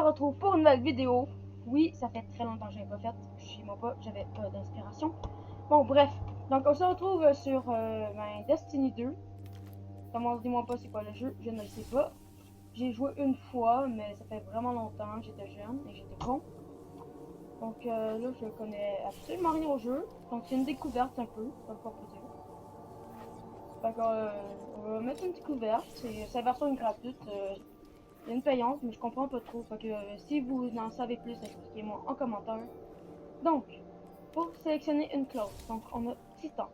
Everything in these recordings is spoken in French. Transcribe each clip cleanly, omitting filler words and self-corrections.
retrouve pour une nouvelle vidéo. Oui, ça fait très longtemps que je n'avais pas fait. Chez moi pas, j'avais pas d'inspiration. Bon, bref. Donc, on se retrouve sur Destiny 2. Demandez-moi pas c'est quoi le jeu, je ne le sais pas. J'ai joué une fois, mais ça fait vraiment longtemps. J'étais jeune et j'étais con. Donc là, je connais absolument rien au jeu. Donc, c'est une découverte un peu, comme on peut dire. D'accord, on va mettre une découverte. C'est sa version gratuite. Il y a une payante, mais je comprends pas trop. Fait que si vous en savez plus, expliquez-moi en commentaire. Donc, pour sélectionner une classe, donc on a Titan.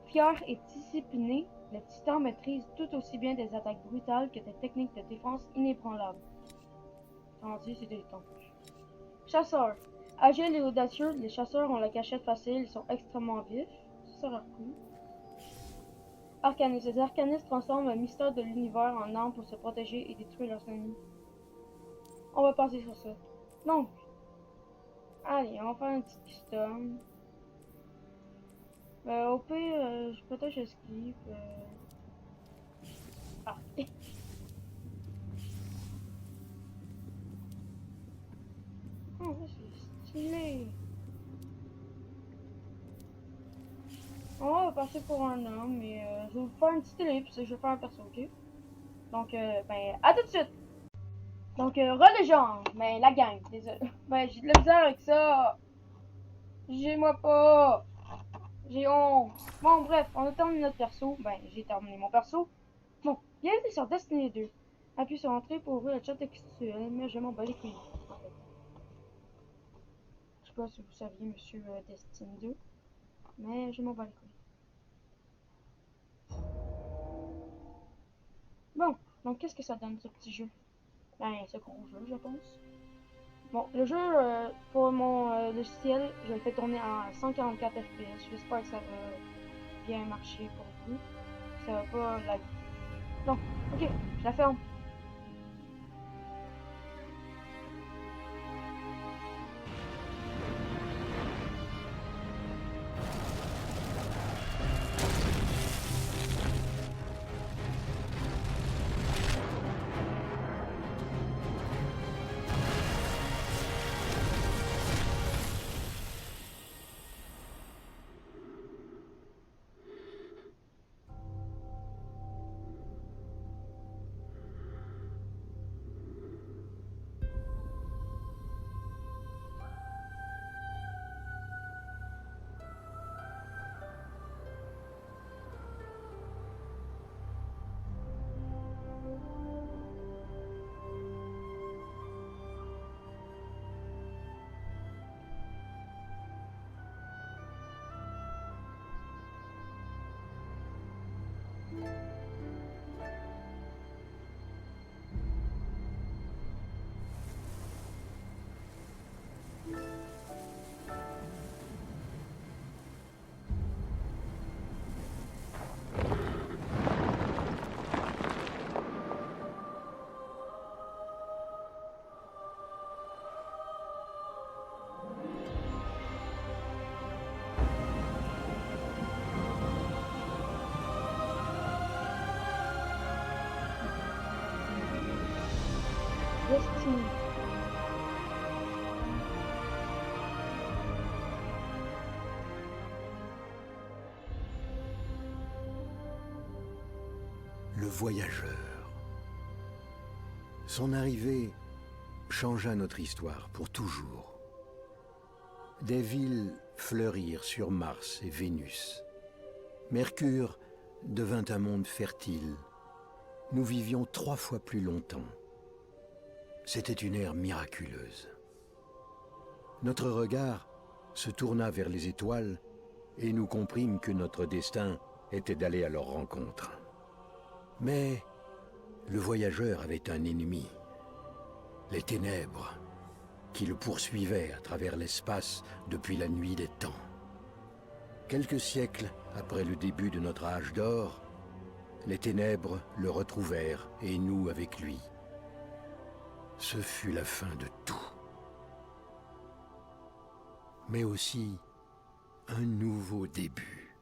Fier et discipliné, le Titan maîtrise tout aussi bien des attaques brutales que des techniques de défense inébranlables. Tandis c'est des Titans. Chasseur. Agile et audacieux, les chasseurs ont la cachette facile, ils sont extrêmement vifs. Ça a l'air cool. Arcaniste. Les arcanistes transforment le mystère de l'univers en armes pour se protéger et détruire leurs ennemis. On va passer sur ça. Donc, allez, on va faire un petit custom. Au pire, peut-être j'esquive. Ah. Oh, c'est stylé. On va passer pour un homme, mais je vais vous faire une petite ellipse et je vais faire un perso, ok? Donc, à tout de suite! Donc, relégende, mais la gang, désolé. Ben, j'ai de la misère avec ça! J'ai-moi pas! J'ai honte! Bon, bref, on a terminé notre perso. Ben, j'ai terminé mon perso. Bon, bienvenue sur Destiny 2. Appuie sur Entrée pour ouvrir le chat textuel, mais je m'en bats les couilles, en fait. Je sais pas si vous saviez, monsieur Destiny 2, mais je m'en bats les couilles. Bon, donc qu'est-ce que ça donne, ce petit jeu? Ben, ce gros jeu, je pense. Bon, le jeu, pour mon logiciel, je le fais tourner en 144 FPS. J'espère que ça va bien marcher pour vous. Ça va pas lag. Donc, ok, je la ferme. Destiny. Le voyageur. Son arrivée changea notre histoire pour toujours. Des villes fleurirent sur Mars et Vénus. Mercure devint un monde fertile. Nous vivions 3 fois plus longtemps. C'était une ère miraculeuse. Notre regard se tourna vers les étoiles et nous comprîmes que notre destin était d'aller à leur rencontre. Mais le voyageur avait un ennemi, les ténèbres, qui le poursuivaient à travers l'espace depuis la nuit des temps. Quelques siècles après le début de notre âge d'or, les ténèbres le retrouvèrent et nous avec lui. Ce fut la fin de tout. Mais aussi un nouveau début.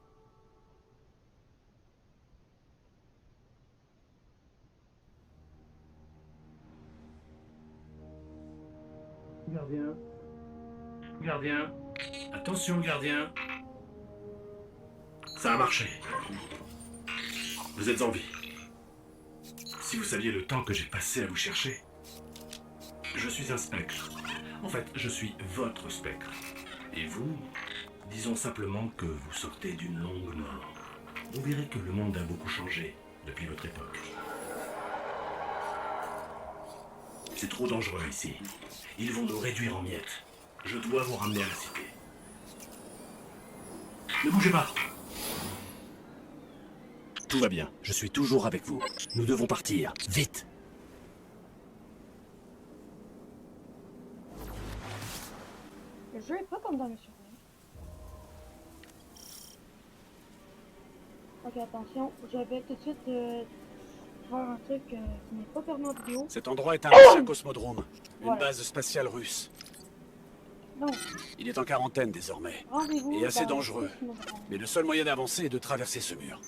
Gardien. Gardien. Attention, gardien. Ça a marché. Vous êtes en vie. Si vous saviez le temps que j'ai passé à vous chercher. Je suis un spectre. En fait, je suis votre spectre. Et vous, disons simplement que vous sortez d'une longue mort. Vous verrez que le monde a beaucoup changé depuis votre époque. C'est trop dangereux ici. Ils vont nous réduire en miettes. Je dois vous ramener à la cité. Ne bougez pas. Tout va bien. Je suis toujours avec vous. Nous devons partir. Vite. Le jeu est pas comme dans le souvenirs. Ok, attention, je vais tout de suite voir un truc qui n'est pas permis en vidéo. Cet endroit est un ancien cosmodrome. Une Voilà. base spatiale russe. Donc, Il est en quarantaine désormais. rendez-vous. Et assez dans dangereux. le cosmodrome. Mais le seul moyen d'avancer est de traverser ce mur.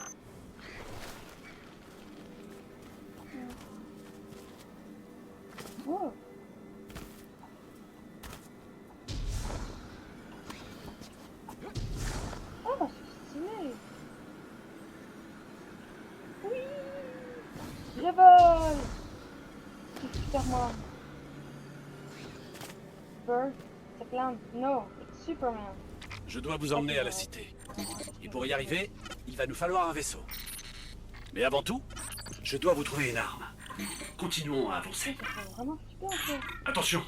Oh. Ah, bah, c'est stylé. Oui. Je vole. C'est Superman. Bird, c'est Clown. No, it's Superman. Je dois vous emmener à la cité. Et pour y arriver, il va nous falloir un vaisseau. Mais avant tout, je dois vous trouver une arme. Continuons à avancer. Ça fait vraiment super ça. Attention,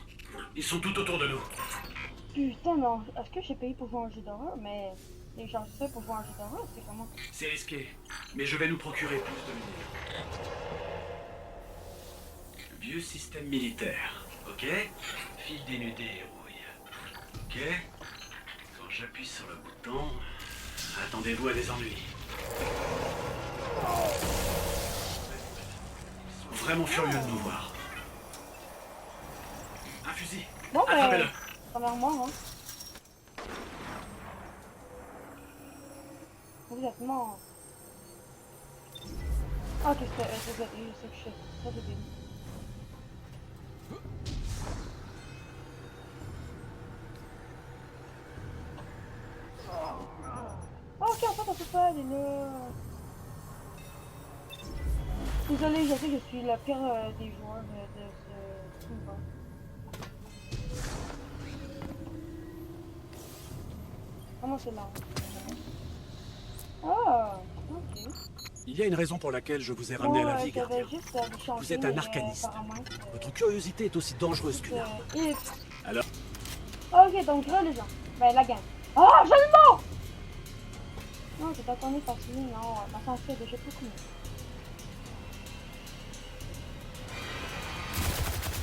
ils sont tout autour de nous. Putain, non, est-ce que j'ai payé pour jouer un jeu d'horreur? Mais télécharger ça pour jouer un jeu d'horreur, c'est comment? C'est risqué, mais je vais nous procurer plus de lumière. Vieux système militaire, ok? Fil dénudé et rouille. Ok? Quand j'appuie sur le bouton, attendez-vous à des ennuis. Ils sont vraiment furieux de nous voir. Un fusil. Bon, ben, Attrapez-le. premièrement, hein. Vous êtes mort. Ah, ok, c'est ce que je sais. Ça, j'ai bien. Ah, ok, en fait, on peut pas aller là. Désolé, je sais que je suis la pire des joueurs de ce combat. Comment c'est là? Ah, ok. Il y a une raison pour laquelle je vous ai ramené à la vie, j'avais gardien. juste à changer Vous êtes un mes arcaniste. paramètres, Votre curiosité est aussi dangereuse qu'une arme. X. Alors, Ok, donc là, les gens. Ben, la gang. Ah, j'ai le mot! Non, j'ai pas tourné facile, non. Ma santé est déjà beaucoup mieux.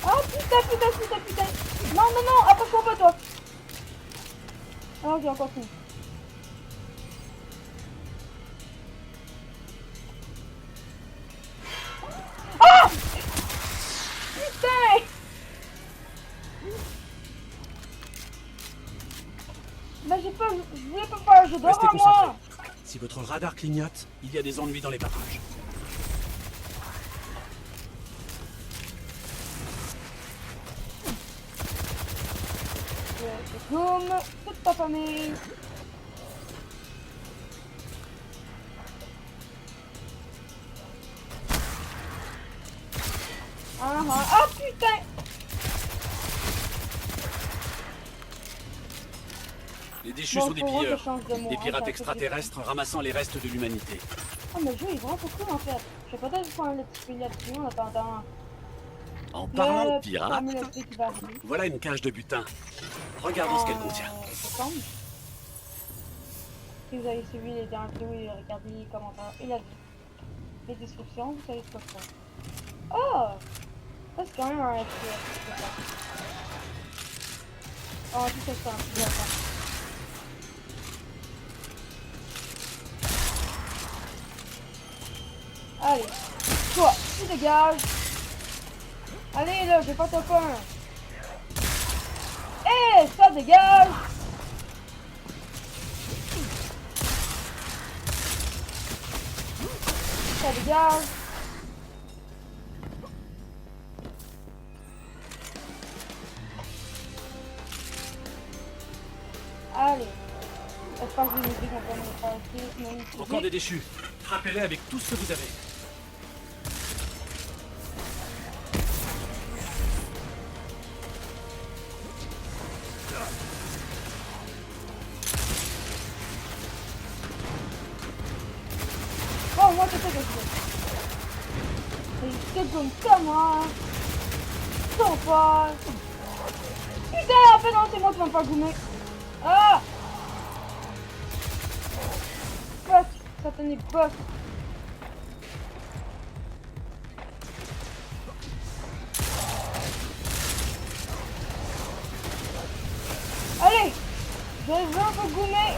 Ah, putain. Non, approche-toi pas, toi. Ah, ok, on continue. Ah! Putain! Ben, je voulais pas faire un jeu restez d'horreur, concentrés. moi! Si votre radar clignote, il y a des ennuis dans les parages. Je zoom toute ta famille. Ah, putain! Les déchus Bon, sont des pour eux, pilleurs. je change de mot, Des hein, pirates c'est un peu extraterrestres ramassant les restes de l'humanité. Ah, mais le jeu est vraiment pas cool en fait. Je vais peut-être faire un let's play là-dessus en attendant. En parlant de le pirates, fameux let's play qui va arriver. voilà une cage de butin. Regardons ce qu'elle contient. Je tombe. Si vous avez suivi les dernières vidéos et regardé les commentaires et les descriptions, vous savez ce que c'est. Oh! Ça, c'est quand même un FPS. Oh, tout ça, c'est un petit peu. Allez, toi, tu dégages. Allez là, je vais pas te faire. Eh, ça dégage. Ça dégage. Allez. Espace de musique, on peut me passer. Encore des déchus. Frappez-les avec tout ce que vous avez. Oh, moi, c'est ça que je veux. C'est comme ça, moi. Sans pas. Putain, en fait, non, c'est moi qui vais me faire goumer. Ah! Fuck, ça tenait pas. Allez! Je veux vous goumer.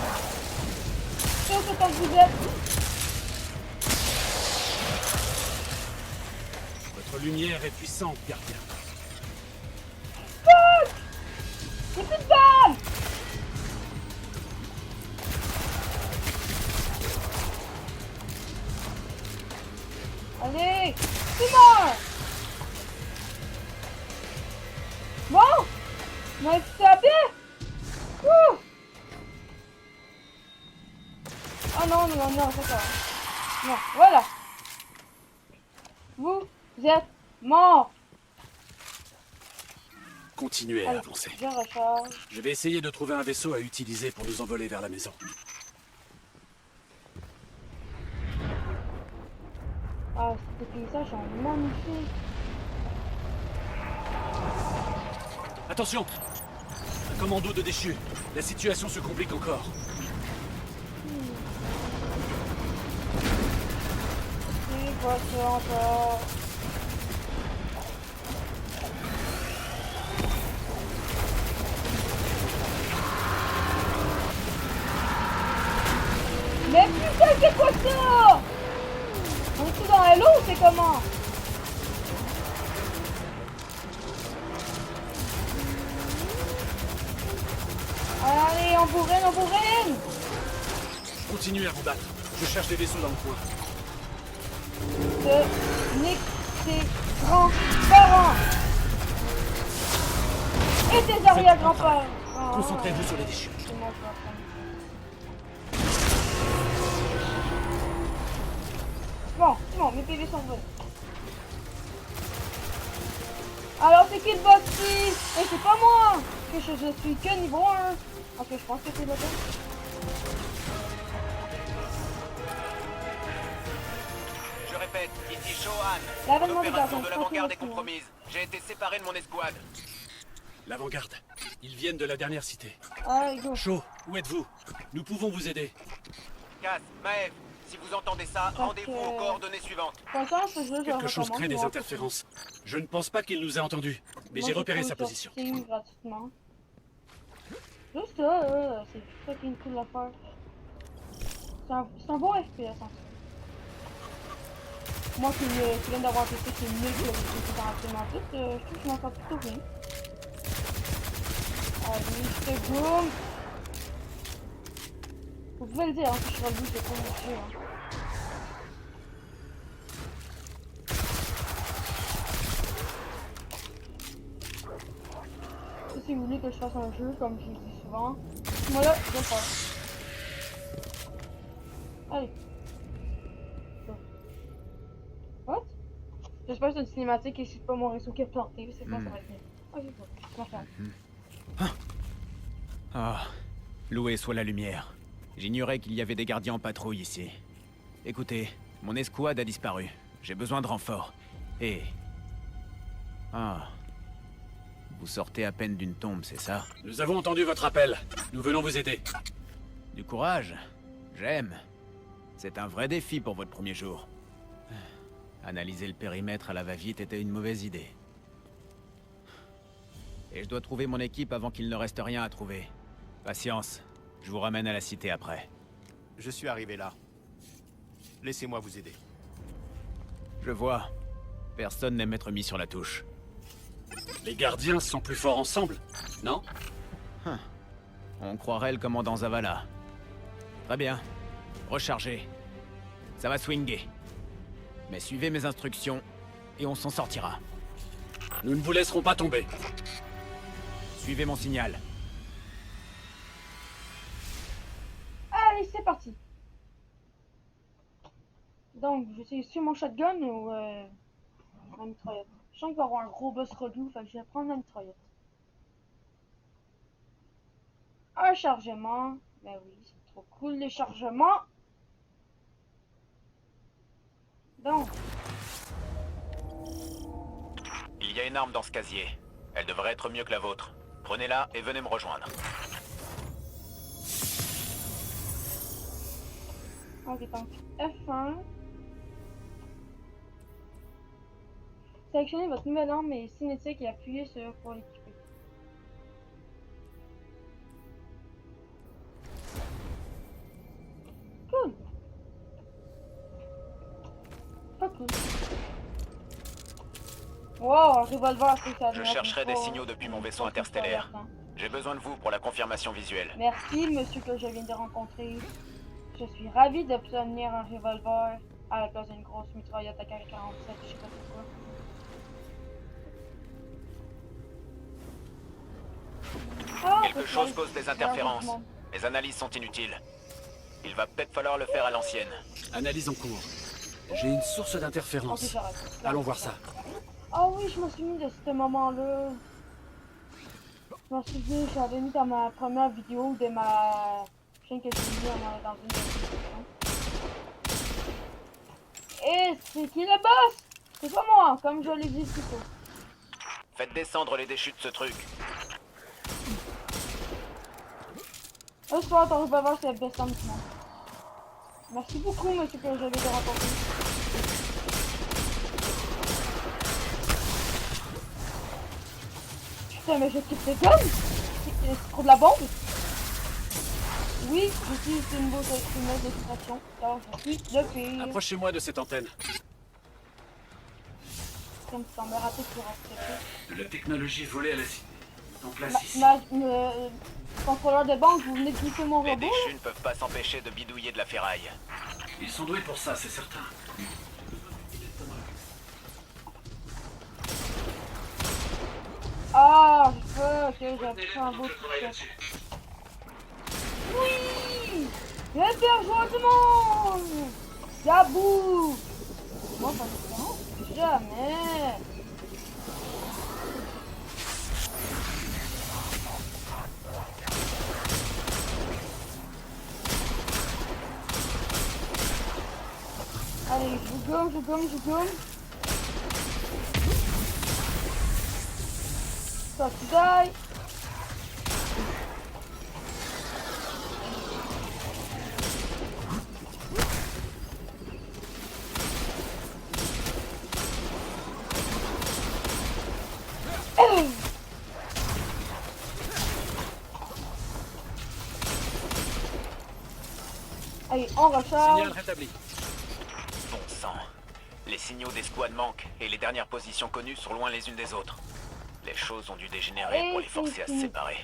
Sauf que quand vous êtes. Votre lumière est puissante, gardien. Fuck! J'ai plus de balles! Allez! C'est mort! Bon! On a tapé! Ouh! Ah non, non, non, c'est ça. Non, voilà! Vous êtes mort! Continuez à Allez, avancer. je recharge. Je vais essayer de trouver un vaisseau à utiliser pour nous envoler vers la maison. Ah, ces paysages sont magnifiques. Attention! Un commando de déchus. La situation se complique encore. C'est quoi ça encore? Mais putain, c'est quoi ça? On est tout dans Halo ou c'est comment? Allez, on bourrine, on bourrine! Continuez à vous battre. Je cherche des vaisseaux dans le coin. De Nick, tes grands-parents! Et tes arrière-grands-parents! Oh, Concentrez-vous sur les déchus. c'est moi qui vais apprendre. Bon, c'est bon, mes PV sont volés. Alors c'est qui le boss ici? Et c'est pas moi! Que je suis que niveau 1. Ok, je pense que c'est le boss. Je répète, ici Shohan. L'avènement des L'opération gardiens, de je l'avant-garde est continue. compromise. J'ai été séparé de mon escouade. L'avant-garde. Ils viennent de la dernière cité. Allez, go. Shaw, où êtes-vous? Nous pouvons vous aider. Cass, Maëv, si vous entendez ça, rendez-vous aux coordonnées suivantes. Franchement, ce jeu, je le Quelque chose recommande, crée des moi. interférences. Je ne pense pas qu'il nous a entendus, mais Moi, j'ai repéré trouvé sa sur position. Steam gratuitement. Juste ça, c'est fucking cool à faire. C'est un bon FPS en fait. Moi qui viens d'avoir un PC qui est mieux que le PC dans absolument tout, je trouve que je m'en sors plutôt bien. Allez, je te goûte. Vous pouvez le dire, hein, si je suis relevé, je vais pas mon jeu. Hein. Si vous voulez que je fasse un jeu, comme je le dis souvent, moi là, je vais le faire. Allez. Go. What? J'espère que c'est une cinématique et c'est pas mon réseau qui est planté, c'est pas ça va être bien. Ok, bon, je vais faire. Ah, loué soit la lumière. J'ignorais qu'il y avait des gardiens en patrouille ici. Écoutez, mon escouade a disparu. J'ai besoin de renfort. Et... Ah... Vous sortez à peine d'une tombe, c'est ça? Nous avons entendu votre appel. Nous venons vous aider. Du courage. J'aime. C'est un vrai défi pour votre premier jour. Analyser le périmètre à la va-vite était une mauvaise idée. Et je dois trouver mon équipe avant qu'il ne reste rien à trouver. Patience. Je vous ramène à la cité après. Je suis arrivé là. Laissez-moi vous aider. Je vois. Personne n'aime être mis sur la touche. Les gardiens sont plus forts ensemble, non? On croirait le commandant Zavala. Très bien. Rechargez. Ça va swinguer. Mais suivez mes instructions et on s'en sortira. Nous ne vous laisserons pas tomber. Suivez mon signal. parti. Donc, je sais sur mon shotgun ou ma mitraillette. Je sens qu'il va y avoir un gros boss relou, fait que je vais prendre ma mitraillette. Un chargement. Ben oui, c'est trop cool les chargements. Donc, Il y a une arme dans ce casier. Elle devrait être mieux que la vôtre. Prenez-la et venez me rejoindre. ok, donc F1. Sélectionnez votre nouvelle arme et cinétique et appuyez sur pour l'équiper. Cool. Pas cool. Wow, un revolver, c'est ça. Je chercherai des signaux depuis mon vaisseau interstellaire. J'ai besoin de vous pour la confirmation visuelle. Merci, monsieur que je viens de rencontrer. Je suis ravi d'obtenir un revolver à la place d'une grosse mitraillette à AK-47, je sais pas pourquoi. Ah, Quelque chose cause des interférences. Mes analyses sont inutiles. Il va peut-être falloir le faire à l'ancienne. Analyse en cours. J'ai une source Ok, d'interférence. j'arrête. Allons voir ça. Ah oui, je me souviens de ce moment-là. Je me souviens, j'avais mis dans ma première vidéo de ma chaîne que j'ai mis dans une description. Et c'est qui le boss? C'est pas moi, comme je l'ai dit plus tôt. Faites descendre les déchus de ce truc. J'espère que ton revolver c'est le best en ce moment. Merci beaucoup, monsieur, que j'avais de rencontrer. Putain, mais je quitte le gun? C'est trop de la bombe? Oui, j'utilise une mauvaise expression, car je suis le pire. Approchez-moi de cette antenne. Comme ça me raté pour rentrer. De la technologie volée à la cité. En place ici. Contrôleur de banque, vous venez de glisser mon Les robot? déchus ne peuvent pas s'empêcher de bidouiller de la ferraille. Ils sont doués pour ça, c'est certain. Ah, ok, j'ai pris un beau truc. Oui! Hébergement du monde! Yabou! Moi, ça me fait jamais! Allez, je gomme. Ça, tu die! Allez, on recharge. Signal rétabli. Bon sang. Les signaux d'escouade manquent et les dernières positions connues sont loin les unes des autres. Les choses ont dû dégénérer pour les forcer à se séparer.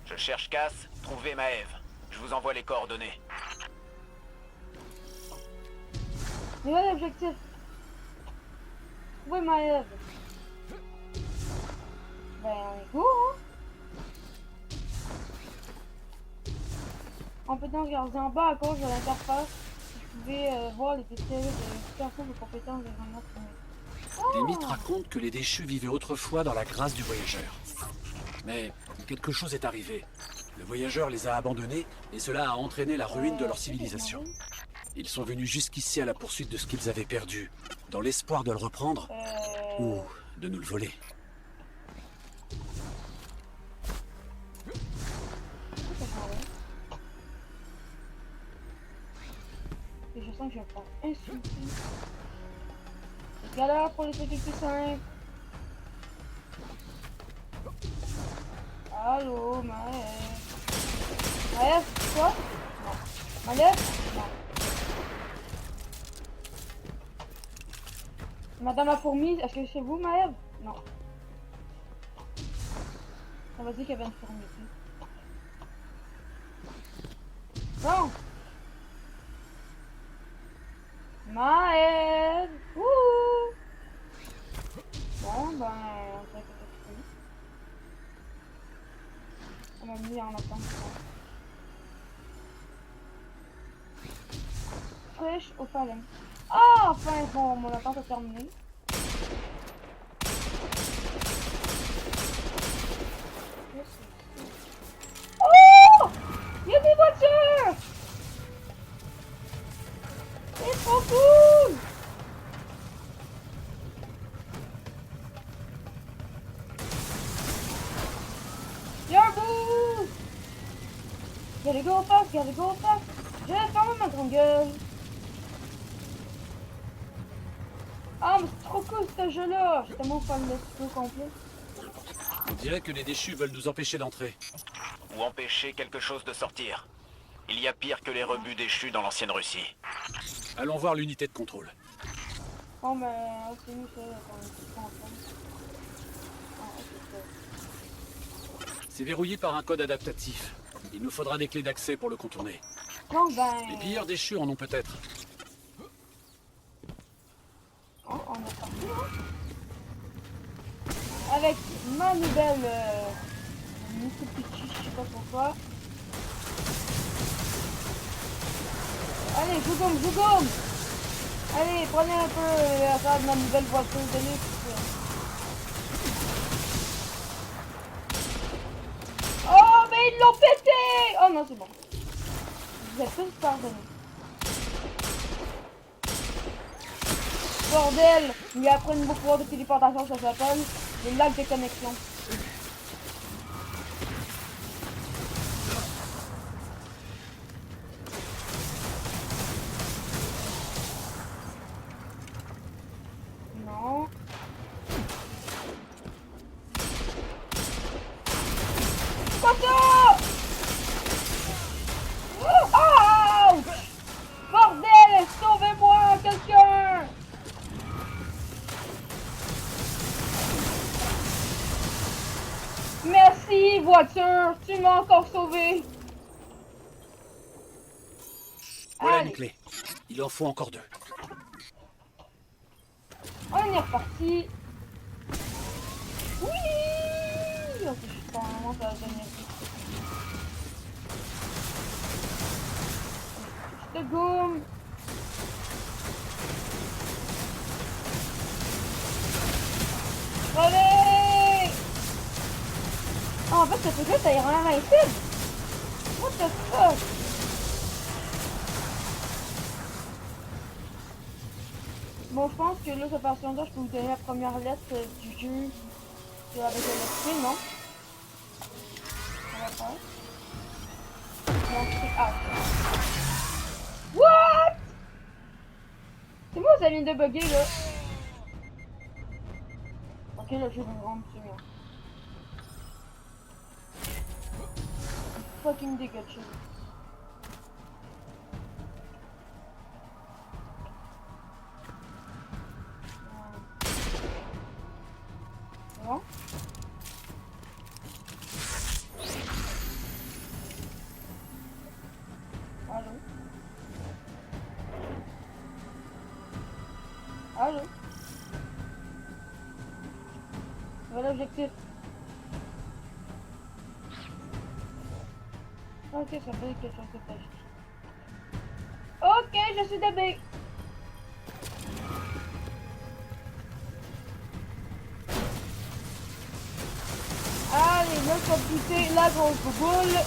Je cherche Cass, trouvez Maëv. Je vous envoie les coordonnées. Nouvel objectif. Trouver Maëv. Ben, on est go, hein? Compétences gardées en bas à gauche de l'interface. Vous pouvez voir les détails de l'explication de compétences des gens. Les mythes racontent que les déchus vivaient autrefois dans la grâce du voyageur. Mais quelque chose est arrivé. Le voyageur les a abandonnés et cela a entraîné la ruine de leur civilisation. Ils sont venus jusqu'ici à la poursuite de ce qu'ils avaient perdu, dans l'espoir de le reprendre ou de nous le voler. Et je sens que je vais pas insulter. C'est galère pour les trucs plus simples. Allô, Maëv. Maëv, c'est toi? Non. Maëv? Non. Madame la fourmi, est-ce que c'est vous, Maëv? Non. On va dire qu'il y avait une fourmi ici. Non! Maëv! Wouhou! Bon, ben, on dirait que c'est fini. On m'a mis en attente. empêche au phalanx. Ah, enfin, bon, mon attente est terminée. Oh! Il y a des voitures! C'est trop cool! Il y a un boost! Gotta go fast, gotta go fast! Je vais fermer ma grande gueule! Ah, mais c'est trop cool ce jeu-là! J'ai tellement fan de ce jeu complet. On dirait que les déchus veulent nous empêcher d'entrer. Ou empêcher quelque chose de sortir. Il y a pire que les rebuts déchus dans l'ancienne Russie. Allons voir l'unité de contrôle. Oh, mais c'est nous ça, quand on est ensemble. Ah, ok, C'est verrouillé par un code adaptatif. Il nous faudra des clés d'accès pour le contourner. bon, ben. Les pilleurs déchus en ont peut-être. Oh, on est parti, hein? Avec ma nouvelle Mitsubishi, je sais pas pourquoi. Allez, Jougoum! Allez, prenez un peu la part de ma nouvelle voiture de luxe. Oh, mais ils l'ont pété! Oh non, c'est bon. Vous êtes tous pardonnés. Bordel! Lui apprend un nouveau pouvoir de téléportation, ça s'appelle les lacs de connexion. Non. Quoi ça? Oh, ouch! Bordel! Sauvez-moi, quelqu'un! Merci, voiture! Tu m'as encore sauvé! Voilà Allez. une clé. Il en faut encore 2. On est reparti. Oui! Ok, je pense vraiment que ça va devenir vite. Je te gomme. Allez! Ah, en fait, ce truc-là, ça ira invincible. What the fuck? Bon, je pense que là, cette version-là, je peux vous donner la première lettre du jeu avec le non? On va faire. Donc, c'est H. What? C'est moi, ça vient de bugger, là. Ok, le jeu va me rendre plus bien. Fucking dégueulasse. Bon. Allô? Allô? Voilà l'objectif. Ok, ça veut dire quelque chose de tâche. Ok, je suis DB. Allez, là, je vais pousser la grosse boule.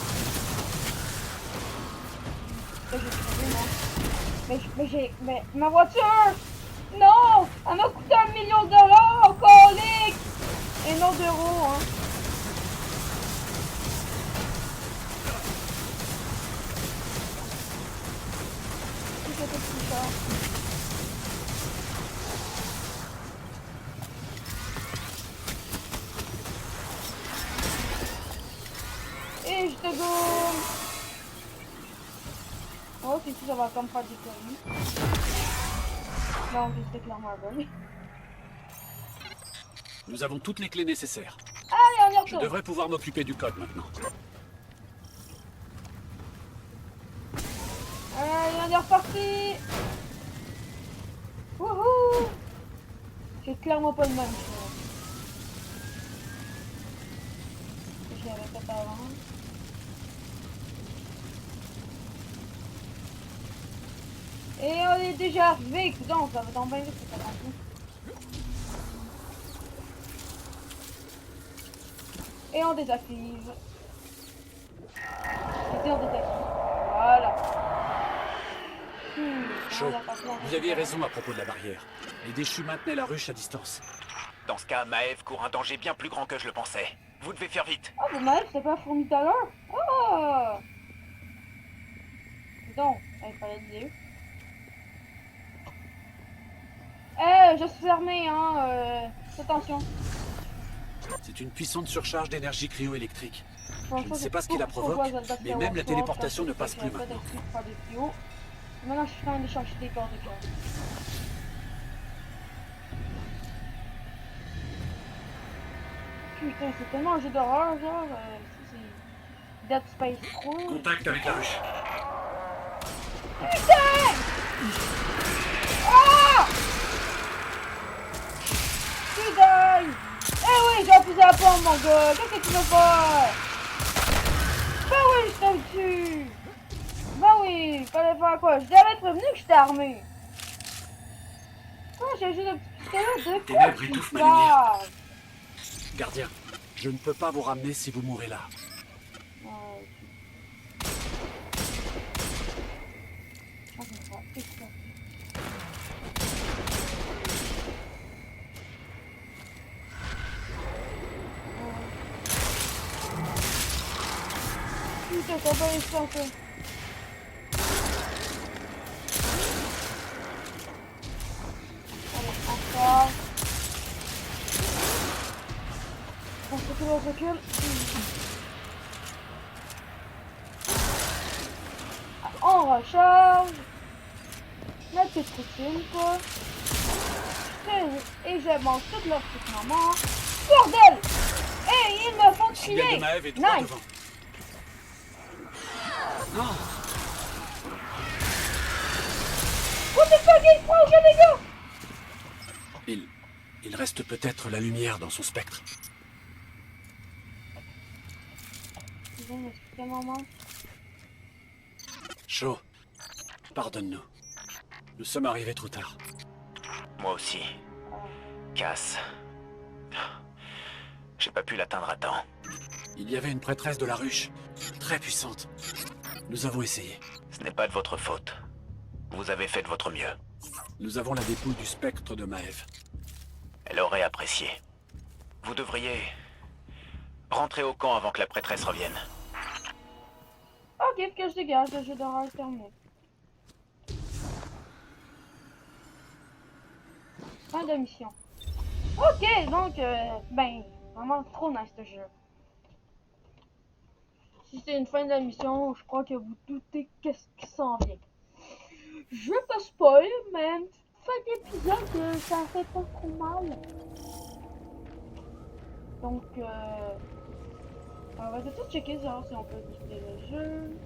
J'ai trouvé, non? Mais ma voiture! Non! Elle m'a coûté $1 million, colique! Et non d'euros, hein. C'était plus cher. Et je te gomme! Oh, c'est tout, ça va comme faire des conneries. Non, c'était clairement bon. Nous avons toutes les clés nécessaires. Allez, on y Je retourne! devrais pouvoir m'occuper du code maintenant. Allez, on est reparti! Wouhou! C'est clairement pas le même, je l'avais fait avant. Et on est déjà arrivé, donc ça va tomber vite, c'est pas grave. Et on désactive. Et on désactive. Voilà. Shaw, vous aviez raison à propos de la barrière. Les déchus maintenaient la ruche à distance. Dans ce cas, Maëv court un danger bien plus grand que je le pensais. Vous devez faire vite. Ah, vous m'avez, c'est pas fourni tout à l'heure? Ah! Donc, il fallait le dire. Je suis armé, hein, attention. C'est une puissante surcharge d'énergie cryo-électrique. Bon, Je ne ça, sais pas ce qui la provoque, mais même la téléportation ne passe plus maintenant. Maintenant, je suis en train de chercher des corps de cœur. Putain, c'est tellement un jeu d'horreur, genre. C'est Dead Space 3. Contact avec la ruche. Putain! Ah! Putain! Eh oui, j'ai appuyé la pompe, mon gars! Qu'est-ce que tu veux faire? Ben oui, je t'ai dessus! Ben oui, fallait faire quoi? Je t'avais prévenu que j'étais armé! Oh, j'ai juste un petit pistolet de quoi? Ténèbres étouffent ma lumière. Gardien, je ne peux pas vous ramener si vous mourrez là. Putain, t'as pas laissé un peu. Allez, encore. On recule. On recharge. La petite routine, quoi. Et je mange toute leur petite maman. Bordel! Et ils me font Signal crier! de Maëv est droit Nice! devant. Non! What the fuck, il prend au les gars! Il reste peut-être la lumière dans son spectre. Shaw, pardonne-nous. Nous sommes arrivés trop tard. Moi aussi. Cass. J'ai pas pu l'atteindre à temps. Il y avait une prêtresse de la ruche, très puissante. Nous avons essayé. Ce n'est pas de votre faute. Vous avez fait de votre mieux. Nous avons la dépouille du spectre de Maëv. Elle aurait apprécié. Vous devriez rentrer au camp avant que la prêtresse revienne. Ok, que je dégage, le jeu d'horreur est terminé. Fin de mission. Ok, donc, ben, vraiment trop nice ce jeu. Si c'est une fin de la mission, je crois que vous doutez qu'est-ce qui s'en vient. Je vais pas spoil, mais fin d'épisode, ça fait pas trop mal. Donc, on va tout checker ça, si on peut discuter le jeu.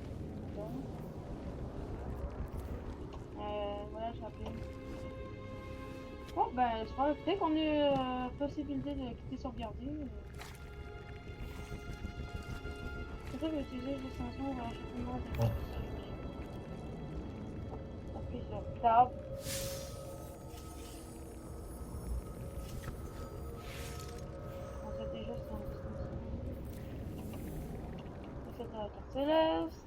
Bon. Voilà, je rappelle. Bon, ben, c'est pas peut-être qu'on a eu possibilité de quitter sauvegarder. Peut-être utiliser l'extension vers chacun des personnages. Appuie sur Tab. On sait déjà c'est une extension. C'est de la carte céleste.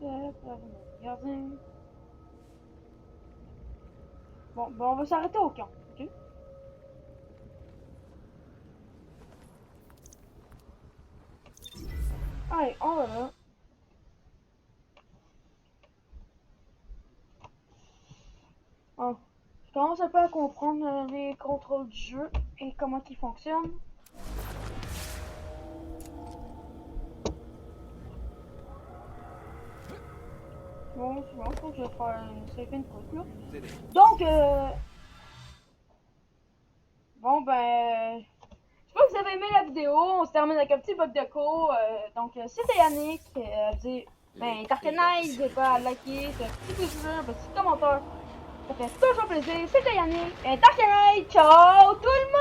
D'accord. Gardien. Bon, on va s'arrêter au camp, ok? Allez, on va là. Oh. Je commence un peu à comprendre les contrôles du jeu et comment ils fonctionnent. Bon, c'est bon, je pense que je vais faire une second truc là. Donc, bon ben, j'espère que vous avez aimé la vidéo. On se termine avec un petit bug de co. Donc, c'était Yannick. Elle dit, ben, Dark Knight, n'hésitez pas à liker, ce petit pouce bleu, un petit commentaire Ça fait toujours plaisir. C'était Yannick. Et Dark Knight. Ciao tout le monde!